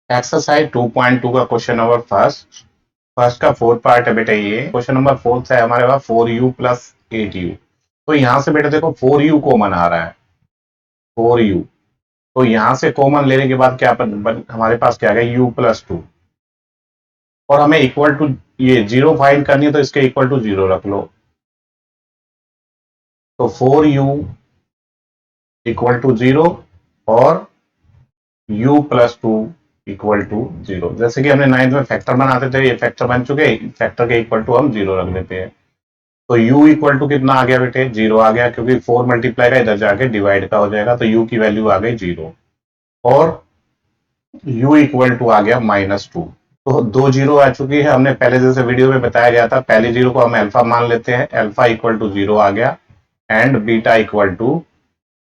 Exercise 2.2 का question number first first का fourth part है बेटा। ये क्वेश्चन नंबर फोर्थ है हमारे पास 4u प्लस 8u। तो यहाँ से बेटा देखो 4u कॉमन आ रहा है, 4u। तो यहाँ से कॉमन लेने के बाद क्या हमारे पास क्या आ गया, u प्लस 2। और हमें इक्वल टू ये जीरो फाइंड करनी है, तो इसके इक्वल टू जीरो रख लो। तो 4u इक्वल टू जीरो और u plus 2 equal to zero. जैसे कि हमने नाइन्थ में फैक्टर बनाते थे, ये फैक्टर बन चुके, फैक्टर के इक्वल टू हम जीरो रख देते हैं। तो u इक्वल टू कितना आ गया बेटे, जीरो आ गया, क्योंकि 4 मल्टीप्लाई का इधर जाके डिवाइड का हो जाएगा, तो u की वैल्यू आ गई जीरो। और u इक्वल टू आ गया -2। तो दो जीरो आ चुकी है, हमने पहले जैसे वीडियो में बताया गया था, पहले जीरो को हम अल्फा मान लेते हैं, अल्फा इक्वल टू जीरो आ गया एंड बीटा इक्वल टू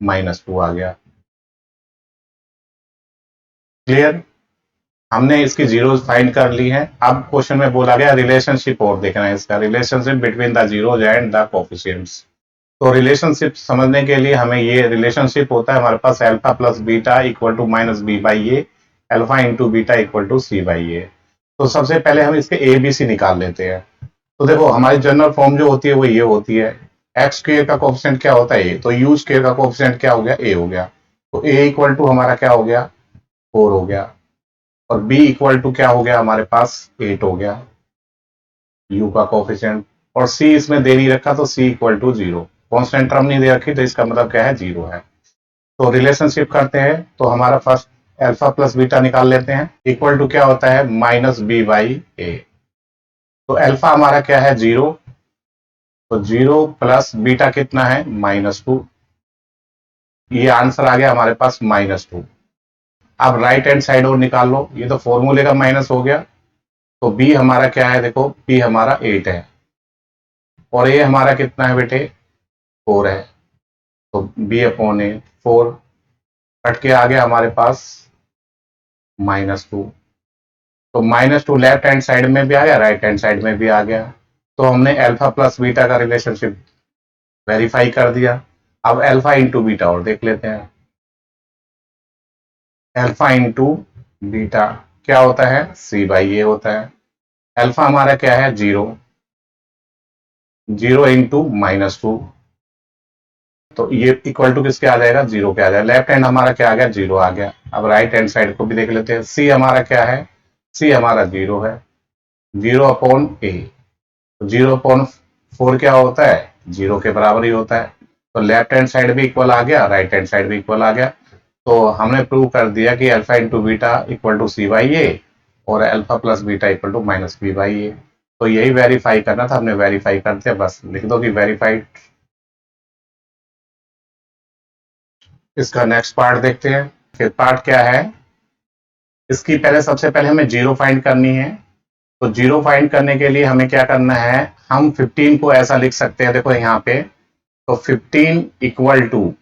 -2 आ गया। क्लियर, हमने इसकी जीरो फाइंड कर ली है। अब क्वेश्चन में बोला गया रिलेशनशिप और देखना है, इसका relationship between the zeros and the coefficients. तो रिलेशनशिप समझने के लिए हमें ये रिलेशनशिप होता है हमारे पास alpha plus beta equal to minus B by A, alpha into beta equal to C by A. तो सबसे पहले हम इसके ए बी सी निकाल लेते हैं। तो देखो हमारी जनरल फॉर्म जो होती है वो ये होती है, एक्स स्क्वायर का कोफिशिएंट क्या होता है ए, तो यू स्क्वायर का कोफिशिएंट क्या हो गया, ए हो गया। तो ए इक्वल टू हमारा क्या हो गया, 4 हो गया। और b इक्वल टू क्या हो गया हमारे पास, 8 हो गया u का कोफिशिएंट। और c इसमें दे नहीं रखा, तो c equal to zero. Constant term नहीं दे रखी, तो इसका मतलब क्या है, जीरो है। तो रिलेशनशिप करते हैं, तो हमारा फर्स्ट अल्फा प्लस बीटा निकाल लेते हैं, इक्वल टू क्या होता है, माइनस बी बाई ए। तो अल्फा हमारा क्या है, जीरो। तो जीरो प्लस बीटा कितना है, -2। ये आंसर आ गया हमारे पास -2। अब राइट हैंड साइड और निकाल लो, ये तो फॉर्मूले का माइनस हो गया। तो b हमारा क्या है, देखो b हमारा 8 है और a हमारा कितना है बेटे, 4 है। तो b अपॉन ए 4 कट के आ गया हमारे पास -2। तो -2 लेफ्ट हैंड साइड में भी आ गया, राइट हैंड साइड में भी आ गया। तो हमने अल्फा प्लस बीटा का रिलेशनशिप वेरीफाई कर दिया। अब अल्फा इंटू बीटा और देख लेते हैं। अल्फा इंटू बीटा क्या होता है, सी बाई ए होता है। अल्फा हमारा क्या है, जीरो, जीरो इंटू -2। तो ये इक्वल टू किसके आ जाएगा, जीरो के आ जाएगा। लेफ्ट हैंड हमारा क्या आ गया, जीरो आ गया। अब राइट हैंड साइड को भी देख लेते हैं। सी हमारा क्या है, सी हमारा जीरो है, जीरो अपॉन ए। तो जीरो अपॉन 4 क्या होता है, जीरो के बराबर ही होता है। तो लेफ्ट हैंड साइड भी इक्वल आ गया, राइट हैंड साइड भी इक्वल आ गया। तो हमने प्रूव कर दिया कि alpha into beta equal to C by A और alpha plus beta equal to minus B by A. तो यही वेरीफाई करना था, हमने वेरीफाई कर दिया, बस लिख दो कि वेरीफाइड। इसका नेक्स्ट पार्ट देखते हैं। फिर पार्ट क्या है, इसकी पहले सबसे पहले हमें जीरो फाइंड करनी है। तो जीरो फाइंड करने के लिए हमें क्या करना है, हम 15 को ऐसा लिख सकते हैं, देखो यहाँ पे। तो 15 इक्वल टू,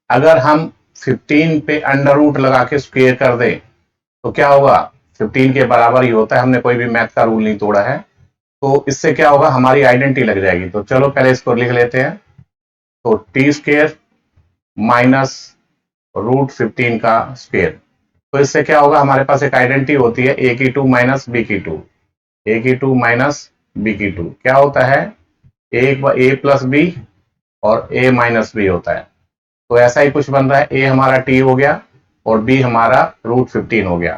अगर हम 15 पे अंडर रूट लगा के स्क्वायर कर दें तो क्या होगा, 15 के बराबर ही होता है। हमने कोई भी मैथ का रूल नहीं तोड़ा है। तो इससे क्या होगा, हमारी आइडेंटिटी लग जाएगी। तो चलो पहले इसको लिख लेते हैं। तो टी स्क्वायर माइनस √15 का स्क्वायर। तो इससे क्या होगा, हमारे पास एक आइडेंटिटी होती है, ए की 2 माइनस बी की 2। ए की 2 माइनस बी की 2 क्या होता है, ए प्लस बी और ए माइनस बी होता है। तो ऐसा ही कुछ बन रहा है, ए हमारा टी हो गया और बी हमारा √15 हो गया।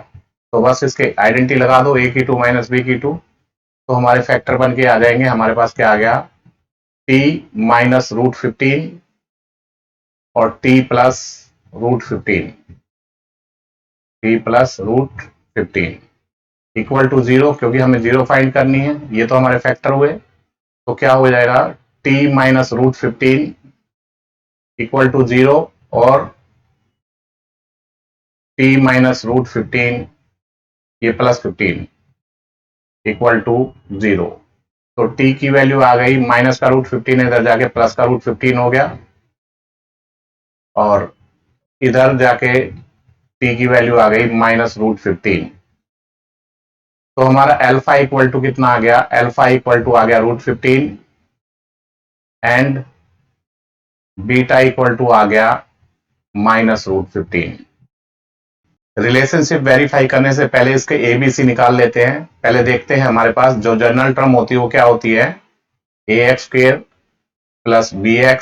तो बस इसके आइडेंटिटी लगा दो, ए की 2 माइनस बी की 2। तो हमारे फैक्टर बन के आ जाएंगे। हमारे पास क्या आ गया, टी माइनस √15 और t plus √15, t plus √15 equal to zero, क्योंकि हमें जीरो फाइंड करनी है। ये तो हमारे फैक्टर हुए। तो क्या हो जाएगा, t minus √15 equal to zero और टी माइनस √15 ये प्लस 15 इक्वल टू जीरो। तो टी की वैल्यू आ गई, माइनस का √15 इधर जाके प्लस का √15 हो गया और इधर जाके टी की वैल्यू आ गई -√15। तो हमारा अल्फा इक्वल टू कितना आ गया, अल्फा इक्वल टू आ गया √15 एंड बीटा इक्वल टू आ गया -√15। रिलेशनशिप वेरीफाई करने से पहले इसके एबीसी निकाल लेते हैं। पहले देखते हैं हमारे पास जो जनरल टर्म होती है वो क्या होती है, ax² plus bx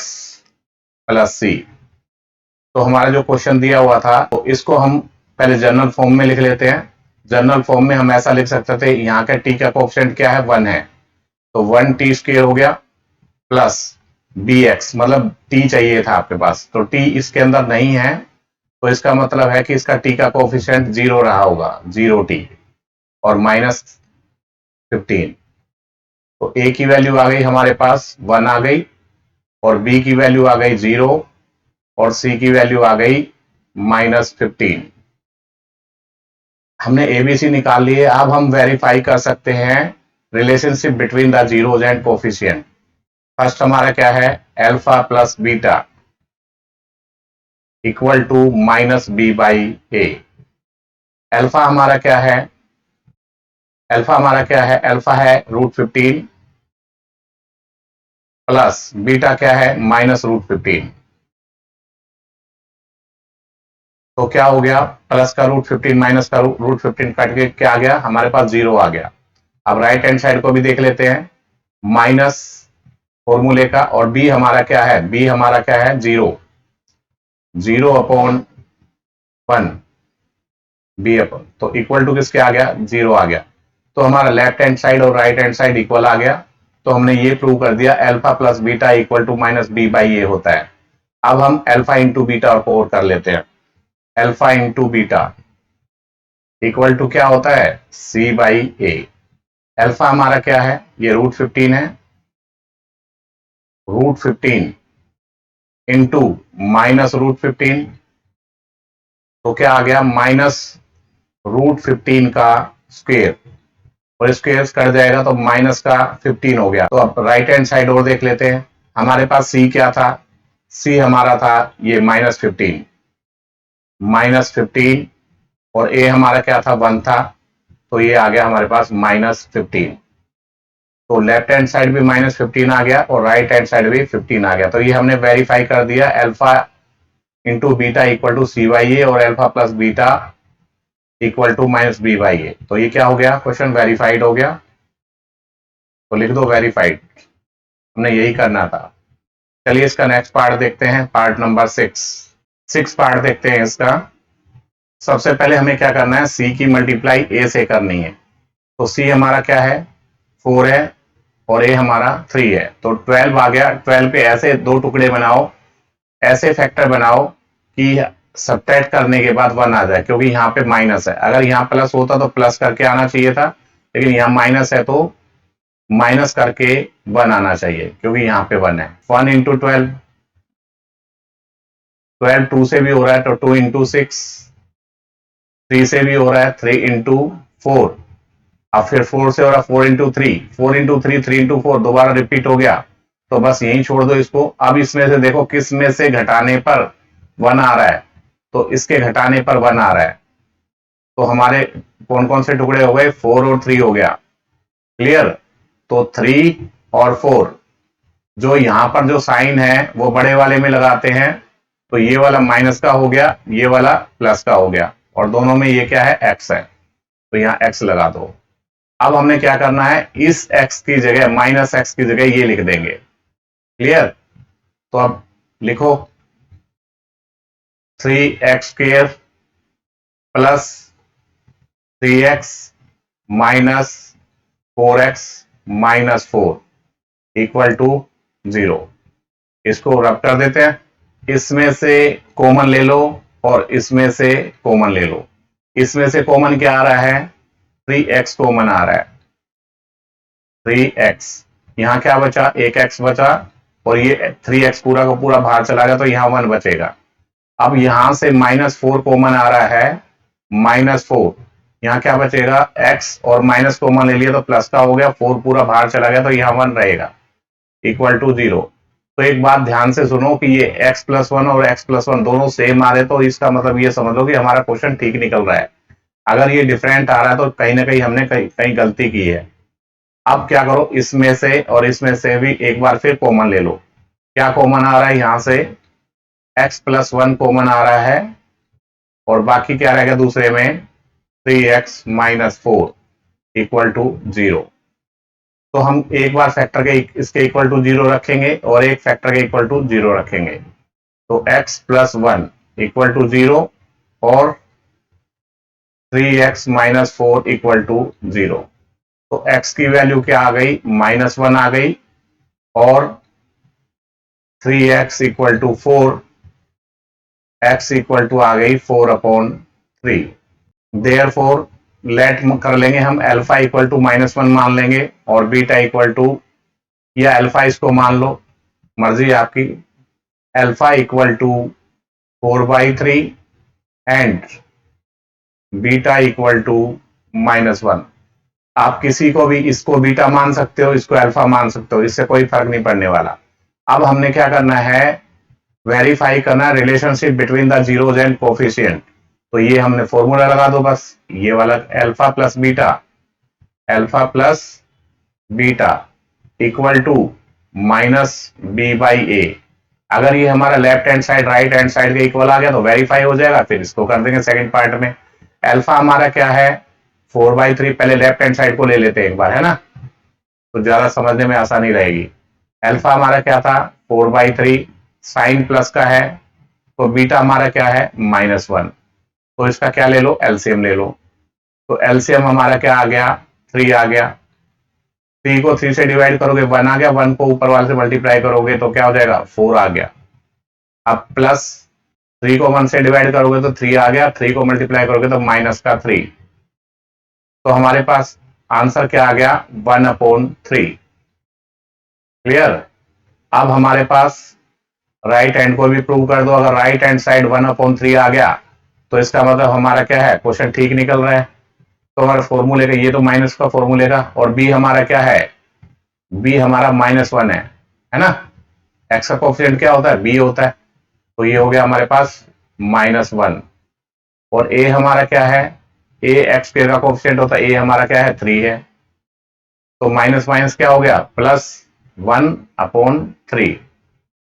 plus c। तो हमारा जो क्वेश्चन दिया हुआ था तो इसको हम पहले जनरल फॉर्म में लिख लेते हैं। जनरल फॉर्म में हम ऐसा लिख सकते थे, यहाँ का t का कोएफिशिएंट क्या है, 1 है, तो 1t² हो गया प्लस bx, मतलब t चाहिए था आपके पास, तो t इसके अंदर नहीं है, तो इसका मतलब है कि इसका t का कोएफिशिएंट 0 रहा होगा, 0t और माइनस 15। तो a की वैल्यू आ गई हमारे पास 1 आ गई, और b की वैल्यू आ गई 0, और c की वैल्यू आ गई माइनस 15। हमने एबीसी निकाल लिए। अब हम वेरीफाई कर सकते हैं relationship between the zeros and coefficient. First हमारा क्या है, alpha plus beta equal to minus B by A. Alpha हमारा क्या है, अल्फा है √15 प्लस बीटा क्या है, माइनस √15। तो क्या हो गया, प्लस का √15 माइनस का √15 काट के क्या आ गया, हमारे पास 0 आ गया। अब राइट हैंड साइड को भी देख लेते हैं, माइनस फॉर्मूले का, और b हमारा क्या है, 0, 0/1 b अपन, तो इक्वल टू किसके आ गया, 0 आ गया। तो हमारा लेफ्ट हैंड साइड और राइट हैंड साइड इक्वल आ गया। तो हमने ये प्रूव कर दिया alpha plus beta equal to minus B by A होता है। अब हम अल्फा इंटू बीटा और कर लेते हैं। Alpha into beta equal to क्या होता है, c बाई ए। अल्फा हमारा क्या है, ये √15 है, √15 इंटू माइनस √15, तो क्या आ गया, माइनस √15 का स्क्वायर, और स्क्वायर कट जाएगा तो माइनस का 15 हो गया। तो अब राइट हैंड साइड और देख लेते हैं। हमारे पास c क्या था, c हमारा था ये -15, और a हमारा क्या था, 1 था, तो ये आ गया हमारे पास -15। तो लेफ्ट हैंड साइड भी -15 आ गया और राइट हैंड साइड भी 15 आ गया। तो ये हमने वेरीफाई कर दिया, alpha into beta equal to c by A और alpha plus beta equal to minus B by A. तो ये क्या हो गया, क्वेश्चन वेरीफाइड हो गया। तो लिख दो वेरीफाइड, हमने यही करना था। चलिए इसका नेक्स्ट पार्ट देखते हैं, पार्ट नंबर 6 पार्ट देखते हैं इसका। सबसे पहले हमें क्या करना है, c की मल्टीप्लाई a से करनी है। तो c हमारा क्या है, 4 है, और a हमारा 3 है, तो 12 आ गया। 12 पे ऐसे दो टुकड़े बनाओ, ऐसे फैक्टर बनाओ कि सब्ट्रैक्ट करने के बाद 1 आ जाए, क्योंकि यहाँ पे माइनस है। अगर यहाँ प्लस होता तो प्लस करके आना चाहिए था, लेकिन यहाँ माइनस है तो माइनस करके 1 आना चाहिए, क्योंकि यहाँ पे 1 है। 1 इंटू 12, 12 2 से भी हो रहा है तो 2 इंटू 6, 3 से भी हो रहा है 3 इंटू 4, अब फिर 4 से हो रहा है 4 इंटू 3, 4 इंटू 3, 3 इंटू 4, दोबारा रिपीट हो गया। तो बस यही छोड़ दो इसको। अब इसमें से देखो किस में से घटाने पर 1 आ रहा है, तो इसके घटाने पर 1 आ रहा है। तो हमारे कौन कौन से टुकड़े हो गए, 4 और 3 हो गया, क्लियर। तो 3 और 4, जो यहां पर जो साइन है वो बड़े वाले में लगाते हैं, तो ये वाला माइनस का हो गया, ये वाला प्लस का हो गया, और दोनों में ये क्या है, x है, तो यहाँ x लगा दो। अब हमने क्या करना है, इस x की जगह माइनस x की जगह ये लिख देंगे, क्लियर। तो अब लिखो 3x² plus 3x minus 4x minus 4 equal to 0। इसको रब कर देते हैं, इसमें से कॉमन ले लो और इसमें से कॉमन ले लो। इसमें से कॉमन क्या आ रहा है, 3x कॉमन आ रहा है, 3x। यहां क्या बचा, एक x बचा, और ये 3x पूरा का पूरा बाहर चला गया, तो यहां 1 बचेगा। अब यहां से -4 कॉमन आ रहा है, -4, यहाँ क्या बचेगा, x, और माइनस कॉमन ले लिया तो प्लस का हो गया, 4 पूरा बाहर चला गया, तो यहाँ 1 रहेगा, इक्वल टू 0। तो एक बात ध्यान से सुनो कि ये x+1 और x+1 दोनों सेम आ रहे, तो इसका मतलब ये समझ लो कि हमारा क्वेश्चन ठीक निकल रहा है। अगर ये डिफरेंट आ रहा है तो कहीं ना कहीं हमने कहीं गलती की है। अब क्या करो, इसमें से और इसमें से भी एक बार फिर कॉमन ले लो। क्या कॉमन आ रहा है, यहां से x+1 कॉमन आ रहा है, और बाकी क्या रहेगा दूसरे में 3x माइनस 4 इक्वल टू 0। तो हम एक बार फैक्टर के इसके इक्वल टू 0 रखेंगे और एक फैक्टर के इक्वल टू 0 रखेंगे। तो x प्लस 1 इक्वल टू 0 और 3x माइनस 4 इक्वल टू 0। तो x की वैल्यू क्या आ गई, -1 आ गई और 3x equal to 4, x equal to आ गई 4/3। देयरफॉर लेट कर लेंगे हम अल्फा इक्वल टू -1 मान लेंगे और बीटा इक्वल टू, या अल्फा इसको मान लो, मर्जी आपकी, alpha equal to 4/3 and beta equal to -1। आप किसी को भी इसको बीटा मान सकते हो, इसको अल्फा मान सकते हो, इससे कोई फर्क नहीं पड़ने वाला। अब हमने क्या करना है, वेरीफाई करना relationship between the zeros and coefficient. तो ये हमने फॉर्मूला लगा दो बस, ये वाला alpha plus beta equal to -b/a। अगर ये हमारा left hand side right hand side के इक्वल आ गया तो वेरीफाई हो जाएगा। फिर इसको कर देंगे सेकंड पार्ट में। अल्फा हमारा क्या है 4/3, पहले लेफ्ट हैंड साइड को ले लेते हैं एक बार, है ना, तो ज्यादा समझने में आसानी रहेगी। अल्फा हमारा क्या था 4/3, साइन प्लस का है, तो बीटा हमारा क्या है -1। तो इसका क्या ले लो, एलसीएम ले लो। तो एलसीएम हमारा क्या आ गया 3 आ गया। 3 को 3 से डिवाइड करोगे 1 आ गया, 1 को ऊपर वाले से मल्टीप्लाई करोगे तो क्या हो जाएगा 4 आ गया। अब प्लस 3 को 1 से डिवाइड करोगे तो 3 आ गया, 3 को मल्टीप्लाई करोगे तो -3। तो हमारे पास आंसर क्या आ गया 1/3। क्लियर। अब हमारे पास राइट हैंड को भी प्रूव कर दो। अगर राइट हैंड साइड 1/3 आ गया तो इसका मतलब हमारा क्या है, क्वेश्चन ठीक निकल रहा है। तो हमारे फॉर्मूले का ये तो माइनस का फॉर्मूले का, और बी हमारा क्या है, बी हमारा -1 है ना। एक्स का कोफिशिएंट क्या होता है, बी होता है। तो ये हो गया हमारे पास -1। और ए हमारा क्या है, ए एक्स का कोफिशिएंट होता है, ए हमारा क्या है 3 है। तो माइनस माइनस क्या हो गया +1/3।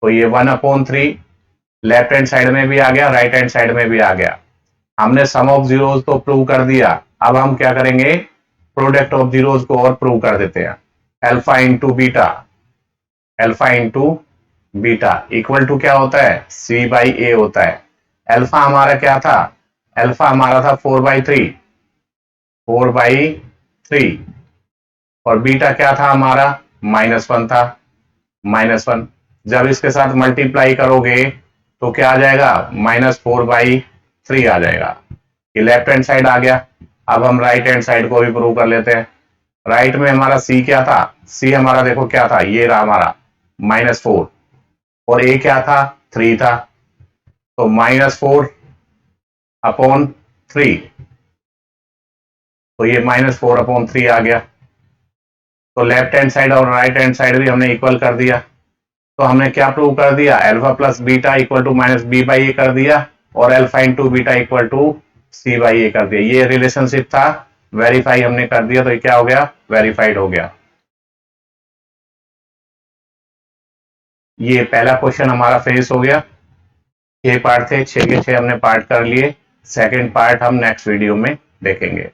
तो ये 1/3 लेफ्ट हैंड साइड में भी आ गया, राइट हैंड साइड में भी आ गया। हमने सम ऑफ जीरोज तो प्रूव कर दिया। अब हम क्या करेंगे, प्रोडक्ट ऑफ जीरोज को और प्रूव कर देते हैं। Alpha into beta equal to क्या होता है, C/A होता है। अल्फा हमारा क्या था, अल्फा हमारा था 4/3 और बीटा क्या था हमारा -1 था, -1। जब इसके साथ मल्टीप्लाई करोगे तो क्या आ जाएगा -4/3 आ जाएगा। ये लेफ्ट हैंड साइड आ गया। अब हम राइट हैंड साइड को भी प्रूव कर लेते हैं। राइट में हमारा सी क्या था, सी हमारा देखो क्या था, ये रहा हमारा -4 और ए क्या था 3 था। तो -4/3, तो ये -4/3 आ गया। तो लेफ्ट हैंड साइड और राइट हैंड साइड भी हमने इक्वल कर दिया। तो हमने क्या प्रूव कर दिया, alpha plus beta equal to -b/a कर दिया और alpha into beta equal to C/A कर दिया। ये रिलेशनशिप था, वेरीफाई हमने कर दिया। तो ये क्या हो गया, वेरीफाइड हो गया। ये पहला क्वेश्चन हमारा फिनिश हो गया। 6 पार्ट थे, 6 के 6 हमने पार्ट कर लिए। सेकंड पार्ट हम नेक्स्ट वीडियो में देखेंगे।